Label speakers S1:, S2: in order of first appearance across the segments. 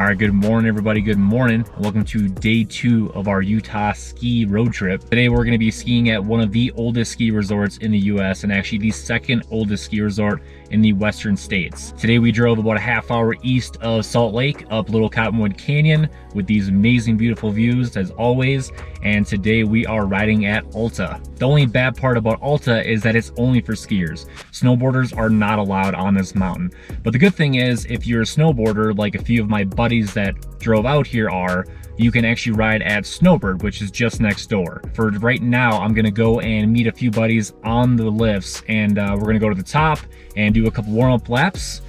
S1: All right, good morning, everybody. Good morning. Welcome to day 2 of our Utah ski road trip. Today, we're going to be skiing at one of the oldest ski resorts in the U.S. and actually the second oldest ski resort in the western states. Today, we drove about a half hour east of Salt Lake up Little Cottonwood Canyon with these amazing, beautiful views as always. And today we are riding at Alta. The only bad part about Alta is that it's only for skiers. Snowboarders are not allowed on this mountain. But the good thing is, if you're a snowboarder, like a few of my buddies that drove out here are, you can actually ride at BLUEBIRD, which is just next door. For right now, I'm gonna go and meet a few buddies on the lifts, and we're gonna go to the top and do a couple warm-up laps.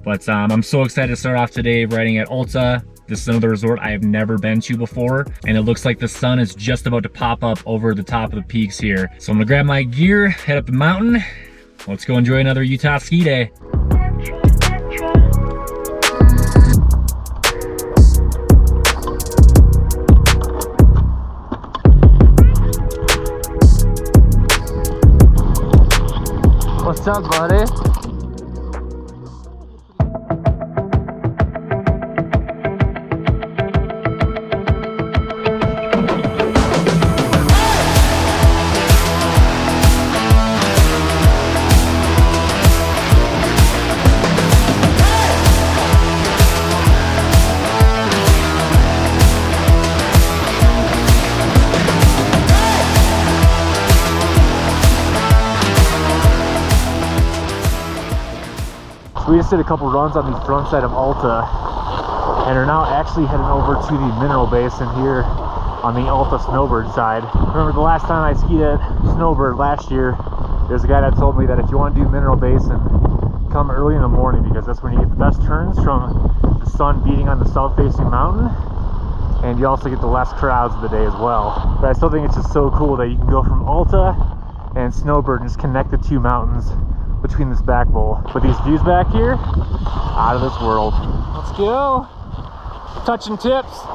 S1: But I'm so excited to start off today riding at Alta. This is another resort I have never been to before, and it looks like the sun is just about to pop up over the top of the peaks here. So I'm gonna grab my gear, head up the mountain. Let's go enjoy another Utah ski day.
S2: What's up, buddy? We just did a couple runs on the front side of Alta and are now actually heading over to the mineral basin here on the Alta snowbird side. Remember the last time I skied at snowbird last year, there's a guy that told me that if you want to do mineral basin, come early in the morning because that's when you get the best turns from the sun beating on the south facing mountain, and you also get the less crowds of the day as well. But I still think it's just so cool that you can go from Alta and snowbird and just connect the two mountains between this back bowl. But these views back here, out of this world. Let's go. Touching tips.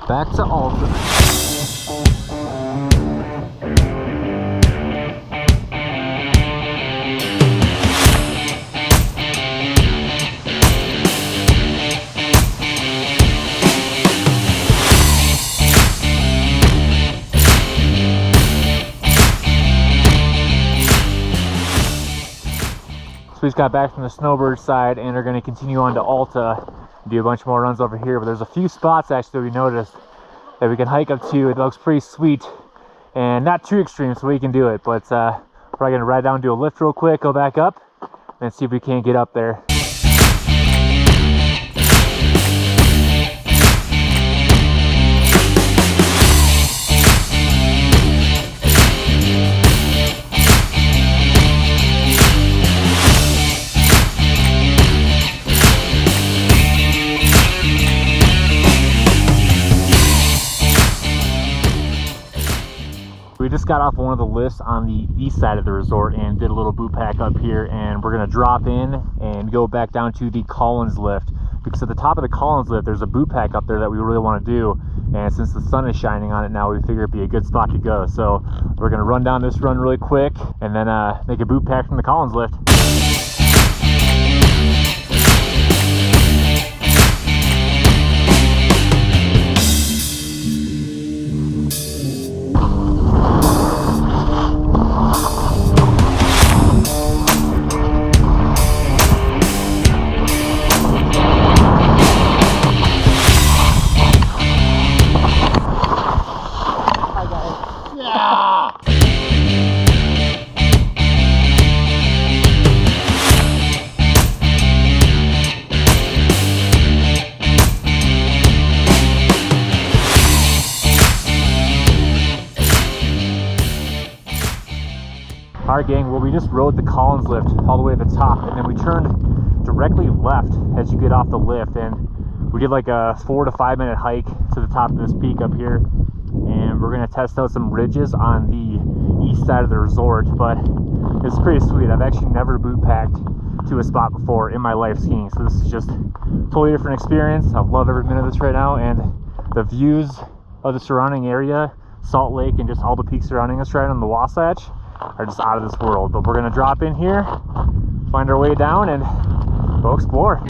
S2: Back to Alta. So we just got back from the snowbird side and are going to continue on to Alta, do a bunch more runs over here. But there's a few spots actually we noticed that we can hike up to. It looks pretty sweet and not too extreme, so we can do it. But we're probably going to ride down, do a lift real quick, go back up, and see if we can't get up there. just got off one of the lifts on the east side of the resort and did a little boot pack up here, and we're gonna drop in and go back down to the Collins lift, because at the top of the Collins lift there's a boot pack up there that we really want to do, and since the sun is shining on it now, we figure it'd be a good spot to go. So we're gonna run down this run really quick and then make a boot pack from the Collins lift. Alright gang, well we just rode the Collins lift all the way to the top, and then we turned directly left as you get off the lift, and we did like a 4 to 5 minute hike to the top of this peak up here, and we're going to test out some ridges on the east side of the resort. But it's pretty sweet. I've actually never boot packed to a spot before in my life skiing, so this is just a totally different experience. I love every minute of this right now, and the views of the surrounding area, Salt Lake and just all the peaks surrounding us right on the Wasatch, are just out of this world. But we're gonna drop in here, find our way down, and go explore.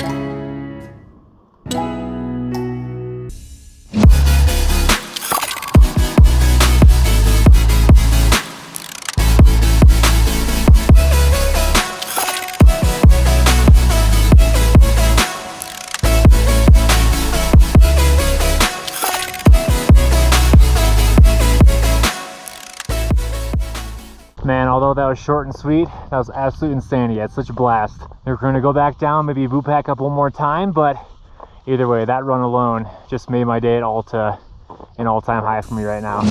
S2: Man, although that was short and sweet, that was absolute insanity. I had such a blast. We're going to go back down, maybe boot pack up one more time, but either way, that run alone just made my day at Alta an all-time high for me right now.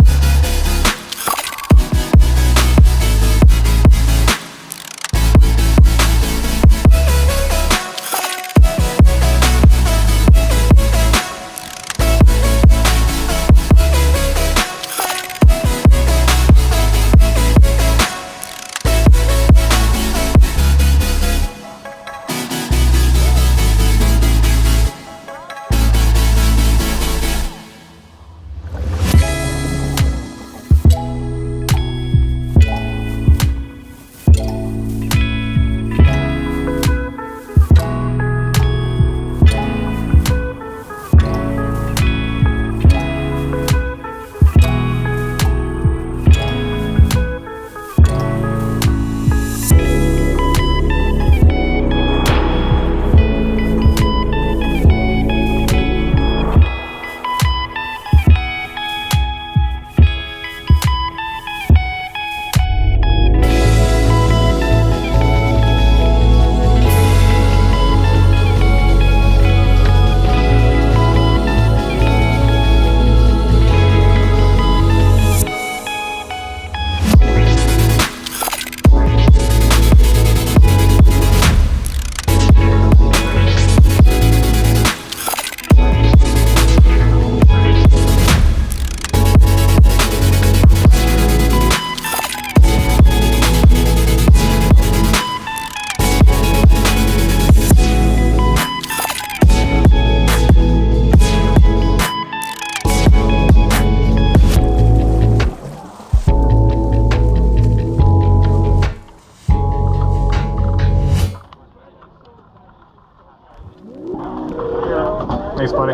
S2: Thanks, buddy.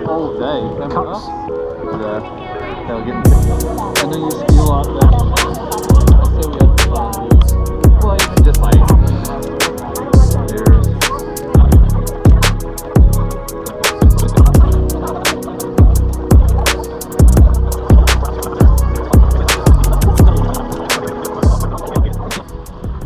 S3: All day. Cups. Yeah. They'll get and then you feel out there. I say we have to find these. Well, even just like there's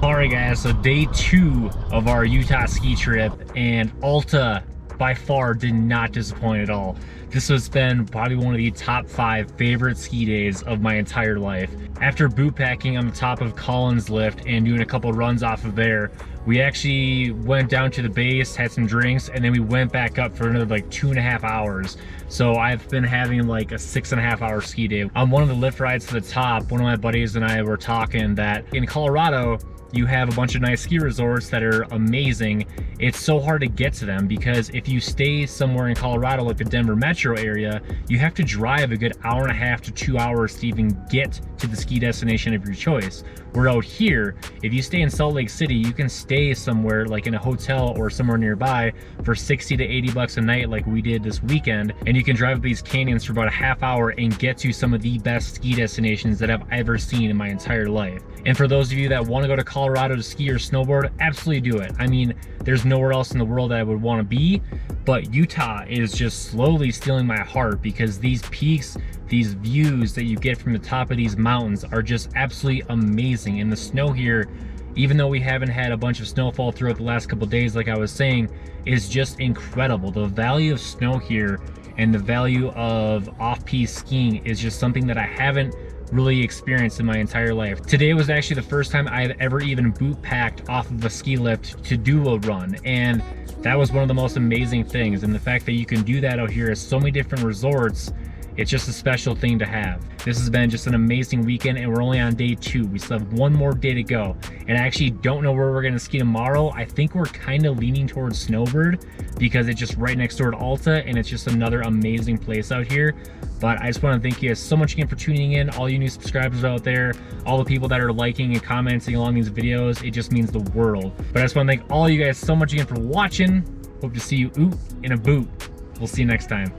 S1: Alright guys, so day 2 of our Utah ski trip, and Alta by far did not disappoint at all. This has been probably one of the top 5 favorite ski days of my entire life. After boot packing on the top of Collins Lift and doing a couple runs off of there, We actually went down to the base, had some drinks, and then we went back up for another like 2.5 hours. So I've been having like a 6.5 hour ski day. On one of the lift rides to the top, one of my buddies and I were talking that in Colorado, you have a bunch of nice ski resorts that are amazing. It's so hard to get to them because if you stay somewhere in Colorado, like the Denver metro area, you have to drive a good 1.5 to 2 hours to even get to the ski destination of your choice. Where out here, if you stay in Salt Lake City, you can stay somewhere like in a hotel or somewhere nearby for 60 to 80 bucks a night like we did this weekend, and you can drive up these canyons for about a half hour and get to some of the best ski destinations that I've ever seen in my entire life. And for those of you that want to go to Colorado to ski or snowboard, absolutely do it. I mean, there's nowhere else in the world that I would want to be, but Utah is just slowly stealing my heart because these peaks, these views that you get from the top of these mountains are just absolutely amazing. And the snow here, even though we haven't had a bunch of snowfall throughout the last couple of days, like I was saying, is just incredible. The value of snow here and the value of off-piste skiing is just something that I haven't really experienced in my entire life. Today was actually the first time I've ever even boot packed off of a ski lift to do a run, and that was one of the most amazing things. And the fact that you can do that out here at so many different resorts, it's just a special thing to have. This has been just an amazing weekend, and we're only on day 2. We still have one more day to go, and I actually don't know where we're gonna ski tomorrow. I think we're kind of leaning towards Snowbird because it's just right next door to Alta, and it's just another amazing place out here. But I just want to thank you guys so much again for tuning in, all you new subscribers out there, all the people that are liking and commenting along these videos. It just means the world. But I just want to thank all you guys so much again for watching. Hope to see you OOT and ABOOT. We'll see you next time.